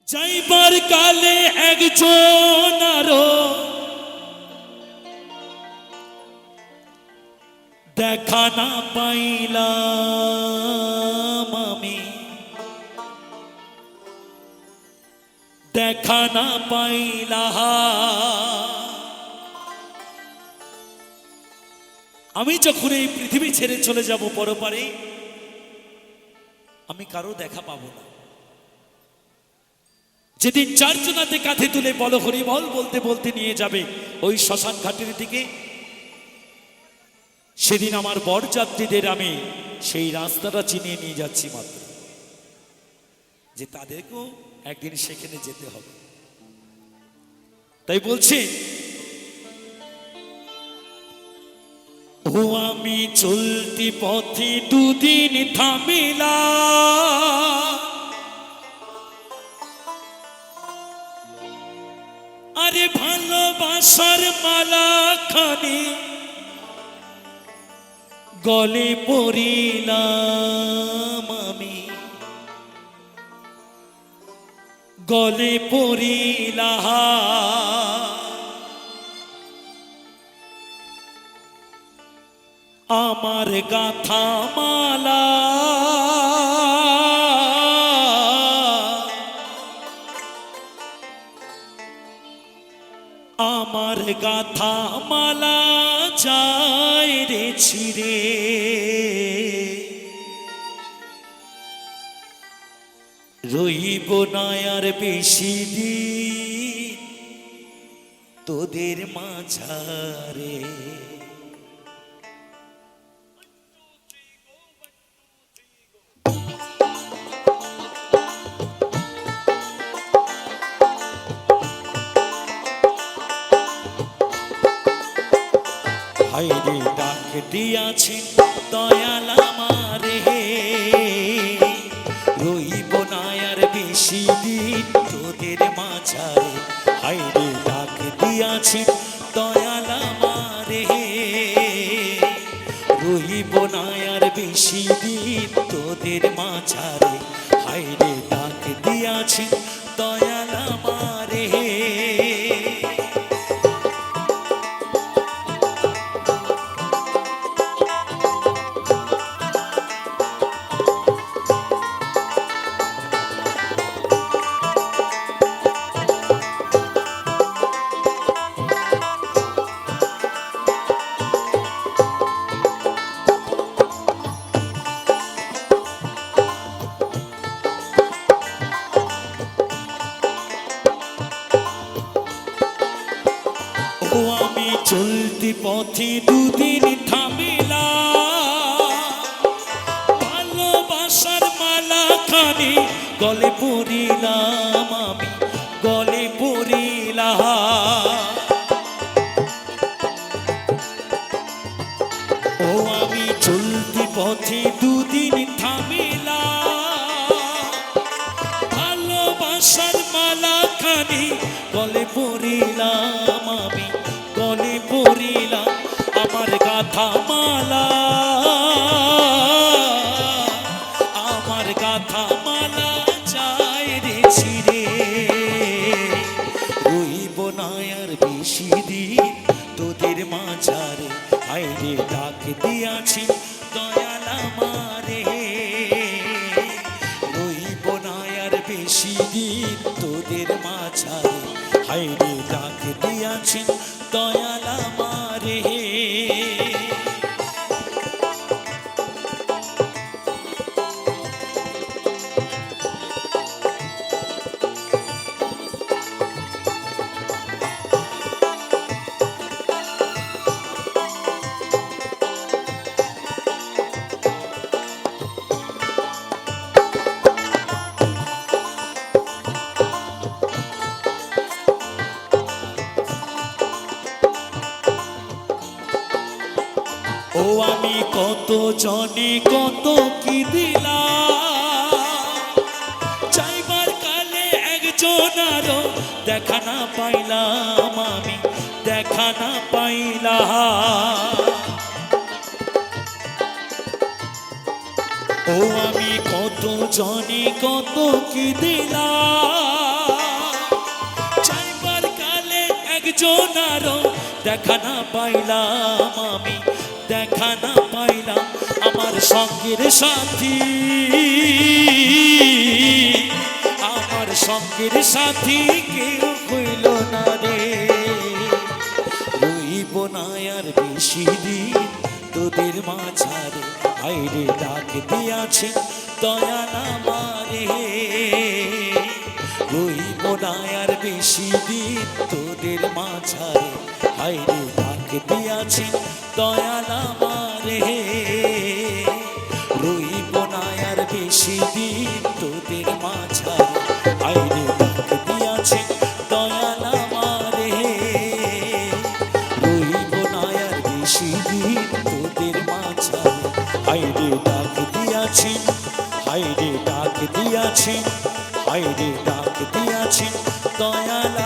যাইবার কালে একজন আরো দেখা না পাইলাম আমি, দেখা না পাইলাম। আমি যখন এই পৃথিবী ছেড়ে চলে যাব পরপারে, আমি কারো দেখা পাবো না। যেদিন চারজনাতে কাঁধে তুলে বল হরি বল বলতে বলতে নিয়ে যাবে ওই শ্মশান ঘাটের দিকে, সেদিন আমার বরযাত্রীদের আমি সেই রাস্তাটা চিনিয়ে নিয়ে যাচ্ছি মাত্র, যে তাদেরকেও একদিন সেখানে যেতে হবে। তাই বলছি, ও আমি চলতি পথে দুদিন থামিলা, আরে ভালোবাসার মালা খানি গলে পড়িলাম আমি, গলে পড়িলাম। আমার গাথা মালা আমার গাথা মালা যায় রে ছিড়ে, রইব না আর বেশি দিন তোদের মাঝারে। হায়রে ডাক দিয়াছি দয়াল আমারে, রইব না আর বেশি দিন তোদের মাঝারে। হায়রে ডাক দিয়াছি দয়াল আমারে, রইব না আর বেশি দিন তোদের মাঝারে। হায়রে ডাক দিয়াছি দয়াল আমারে। ও আমি চলতি পথে দুদিন থামিলা, ভালোবাসার মালা খানি গলে পড়িলাম আমি, গলে পড়িলাম। ও আমি চলতি পথে দুদিন থামিলা, ভালোবাসার মালা খানি গলে পড়িলাম আমি, গলে পড়িলাম। আমার গাথা মালা, আমার গাথা মালা যায় রে ছিড়ে, রইব না আর বেশি দিন তোদের মাঝারে। হায়রে ডাক দিয়াছি দয়াল আমারে, রইব না আর বেশি দিন তোদের মাঝারে। হায়রে ডাক দিয়াছি দয়াল আমারে। ও আমি কত জনে কত কি দিলাম, চাইবার কালে একজন আরো দেখা না পাইলাম আমি, দেখা না পাইলাম। ও আমি কত জনে কত কি দিলাম, একজনারও দেখা না পাইলাম আমি, দেখা না পাইলাম আমার সঙ্গের সাথী, আমার সঙ্গের সাথী কেউ হইল না রে। রইব না আর বেশি দিন তোদের মাঝারে, আইরে ডাক দিয়াছে দয়াল আমারে। রইব না আর বেশি দিন তোদের মাঝারে, আইরে ডাক দিয়াছে দয়াল আমারে। রইব না আর বেশি দিন তোদের মাঝারে, আইরে ডাক দিয়াছে দয়াল আমারে। রইব না আর বেশি দিন তোদের মাঝারে, আইরে ডাক দিয়াছে, আইরে ডাক দিয়াছে, আইরে ডাক দিয়াছে দয়াল।